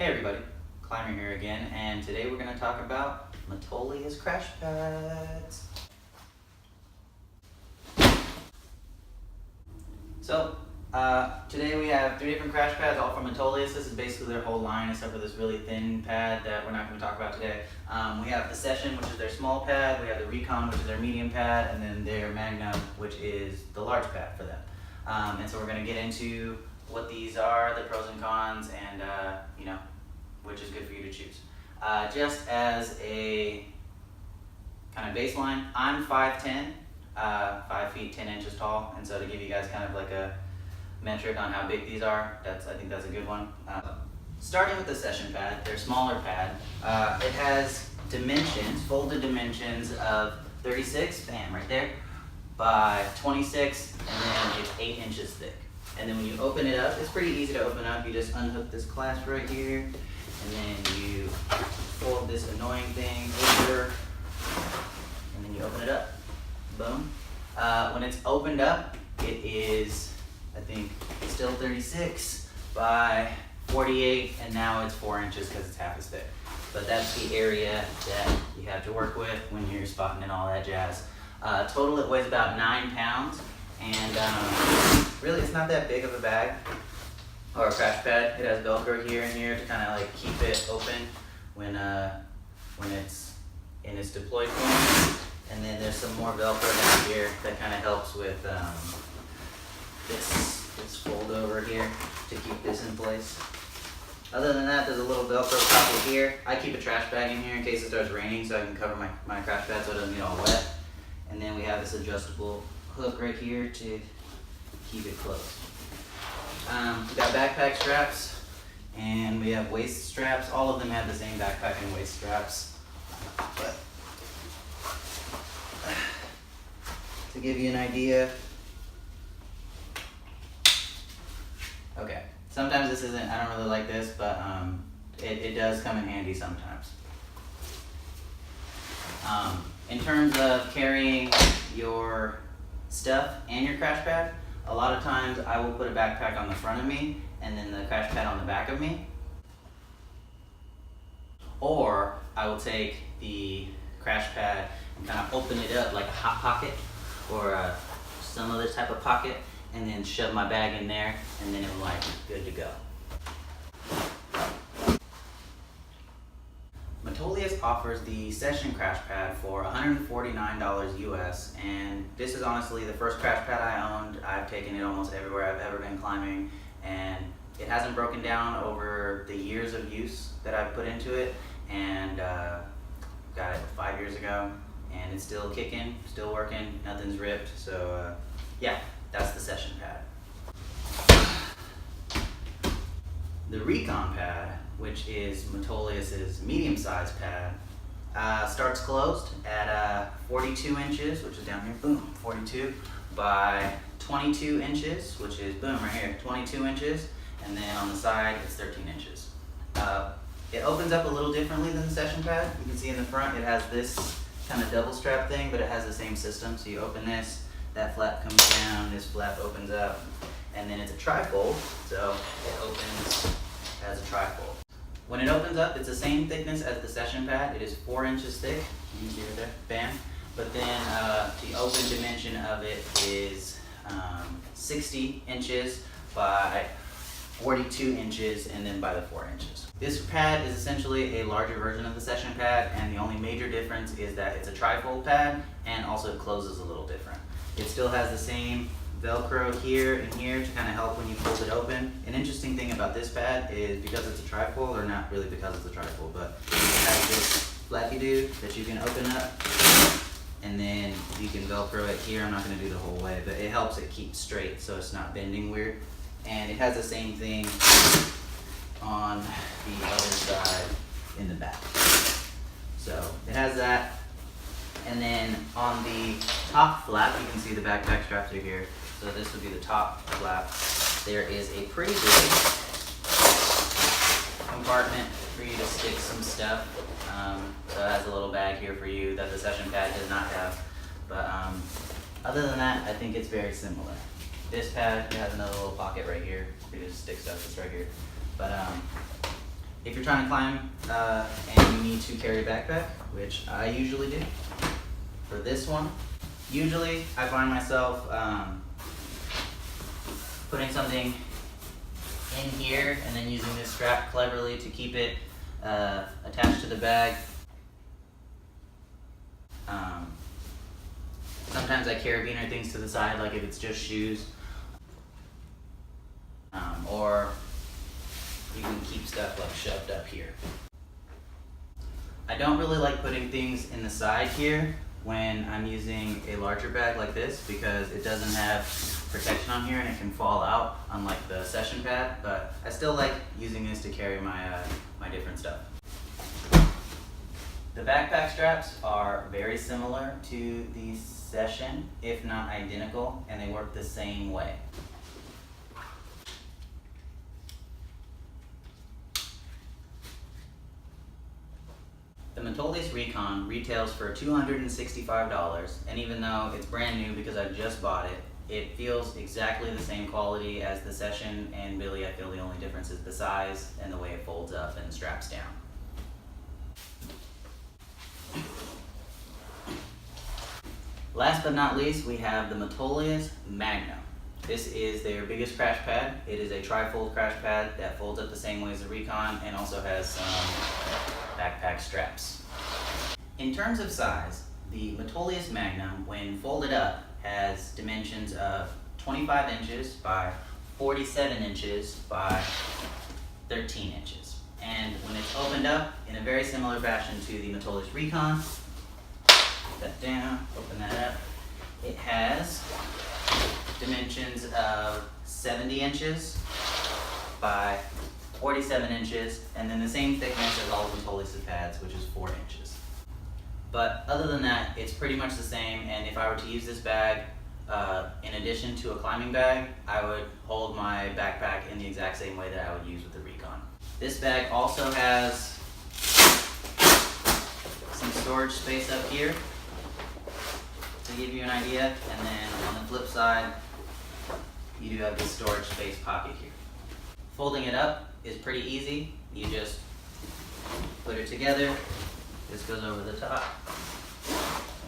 Hey everybody, Climber here again, and today we're going to talk about Metolius crash pads. So, today we have 3 different crash pads, all from Metolius. This is basically their whole line, except for this really thin pad that we're not going to talk about today. We have the Session, which is their small pad, we have the Recon, which is their medium pad, and then their Magnum, which is the large pad for them. And so we're going to get into what these are, the pros and cons, and which is good for you to choose. Just as a kind of baseline, I'm 5'10", 5 feet 10 inches tall, and so to give you guys kind of like a metric on how big these are, I think that's a good one. Starting with the Session pad, their smaller pad, it has dimensions, folded dimensions of 36, bam, right there, by 26, and then it's 8 inches thick. And then when you open it up, it's pretty easy to open up. You just unhook this clasp right here, and then you fold this annoying thing over, and then you open it up. Boom. When it's opened up, it is, I think, still 36 by 48, and now it's 4 inches because it's half as thick. But that's the area that you have to work with when you're spotting and all that jazz. Total, it weighs about 9 pounds, and really it's not that big of a bag or a crash pad. It has Velcro here and here to kind of like keep it open when it's in its deployed form. And then there's some more Velcro down here that kind of helps with this fold over here to keep this in place. Other than that, there's a little Velcro pocket here. I keep a trash bag in here in case it starts raining so I can cover my crash pad so it doesn't get all wet. And then we have this adjustable hook right here to keep it closed. We've got backpack straps, and we have waist straps. All of them have the same backpack and waist straps. But to give you an idea, okay, sometimes this isn't, I don't really like this, but it does come in handy sometimes. In terms of carrying your stuff and your crash pad, a lot of times I will put a backpack on the front of me and then the crash pad on the back of me. Or I will take the crash pad and kind of open it up like a hot pocket or some other type of pocket, and then shove my bag in there, and then it's like good to go. Metolius offers the Session crash pad for $149 US, and this is honestly the first crash pad I owned. I've taken it almost everywhere I've ever been climbing, and it hasn't broken down over the years of use that I've put into it, and got it 5 years ago, and it's still kicking, still working, nothing's ripped, so yeah, that's the Session pad. The Recon pad, which is Metolius's medium-sized pad, starts closed at 42 inches, which is down here, boom, 42, by 22 inches, which is, boom, right here, 22 inches, and then on the side, it's 13 inches. It opens up a little differently than the Session pad. You can see in the front, it has this kind of double strap thing, but it has the same system. So you open this, that flap comes down, this flap opens up, and then it's a trifold, so it opens as a trifold. When it opens up, it's the same thickness as the Session pad. It is 4 inches thick. You can see right there, bam. But then the open dimension of it is 60 inches by 42 inches, and then by the 4 inches. This pad is essentially a larger version of the Session pad, and the only major difference is that it's a trifold pad, and also it closes a little different. It still has the same Velcro here and here to kind of help when you fold it open. An interesting thing about this pad is because it's a trifold, or not really because it's a trifold, but it has this flappy dude that you can open up, and then you can Velcro it here. I'm not going to do the whole way, but it helps it keep straight so it's not bending weird. And it has the same thing on the other side in the back. So it has that. And then on the top flap, you can see the backpack straps are here. So this would be the top flap. There is a pretty big compartment for you to stick some stuff. So it has a little bag here for you that the Session pad does not have. But other than that, I think it's very similar. This pad has another little pocket right here. You just stick stuff that's right here. But if you're trying to climb and you need to carry a backpack, which I usually do, for this one, usually I find myself putting something in here and then using this strap cleverly to keep it attached to the bag. Sometimes I carabiner things to the side, like if it's just shoes, or you can keep stuff like shoved up here. I don't really like putting things in the side here when I'm using a larger bag like this, because it doesn't have protection on here and it can fall out, unlike the session pad, but I still like using this to carry my, my different stuff. The backpack straps are very similar to the session, if not identical, and they work the same way. The Metolius Recon retails for $265, and even though it's brand new because I just bought it, it feels exactly the same quality as the Session, and really I feel the only difference is the size and the way it folds up and straps down. Last but not least, we have the Metolius Magnum. This is their biggest crash pad. It is a tri-fold crash pad that folds up the same way as the Recon and also has some backpack straps. In terms of size, the Metolius Magnum, when folded up, has dimensions of 25 inches by 47 inches by 13 inches. And when it's opened up in a very similar fashion to the Metolius Recon, put that down, open that up, it has dimensions of 70 inches by 47 inches, and then the same thickness as all of Metolius' pads, which is 4 inches. But other than that, it's pretty much the same, and if I were to use this bag in addition to a climbing bag, I would hold my backpack in the exact same way that I would use with the Recon. This bag also has some storage space up here to give you an idea, and then on the flip side, you do have this storage space pocket here. Folding it up is pretty easy. You just put it together. This goes over the top,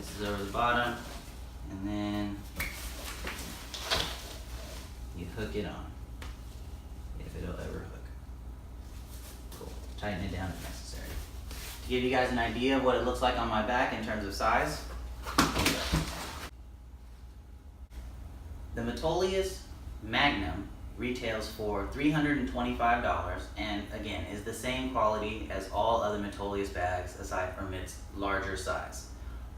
this is over the bottom, and then you hook it on, if it'll ever hook. Cool. Tighten it down if necessary. To give you guys an idea of what it looks like on my back in terms of size, the Metolius Magnum retails for $325, and again is the same quality as all other Metolius bags aside from its larger size.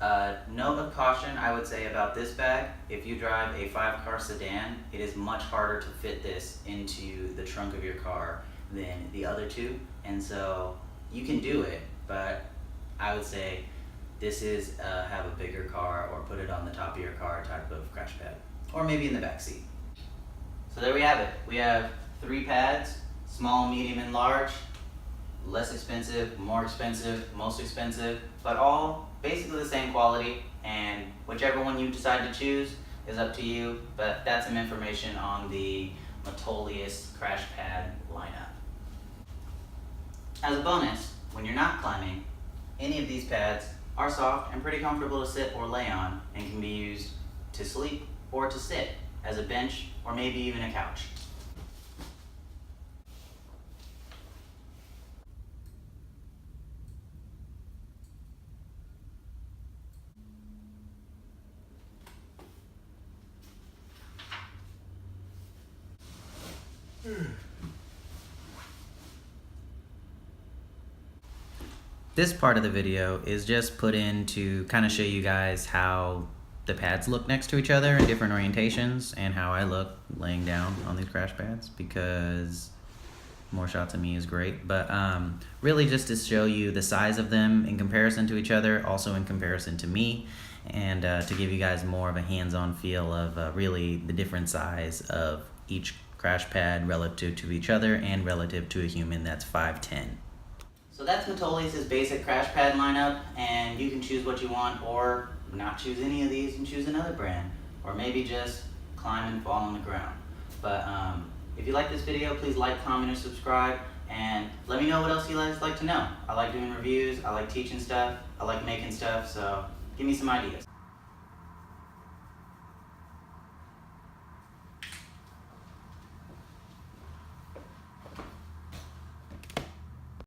Note of caution I would say about this bag: if you drive a 5-car sedan, it is much harder to fit this into the trunk of your car than the other two, and so you can do it, but I would say this is have a bigger car or put it on the top of your car type of crash pad, or maybe in the back seat. So there we have it. We have 3 pads, small, medium, and large. Less expensive, more expensive, most expensive, but all basically the same quality, and whichever one you decide to choose is up to you, but that's some information on the Metolius crash pad lineup. As a bonus, when you're not climbing, any of these pads are soft and pretty comfortable to sit or lay on, and can be used to sleep or to sit as a bench, or maybe even a couch. This part of the video is just put in to kind of show you guys how the pads look next to each other in different orientations, and how I look laying down on these crash pads, because more shots of me is great. But really just to show you the size of them in comparison to each other, also in comparison to me, and to give you guys more of a hands-on feel of really the different size of each crash pad relative to each other and relative to a human that's 5'10". So that's Metolius' basic crash pad lineup, and you can choose what you want, or not choose any of these and choose another brand, or maybe just climb and fall on the ground. But if you like this video, please like, comment, and subscribe. And let me know what else you guys like to know. I like doing reviews, I like teaching stuff, I like making stuff, so give me some ideas.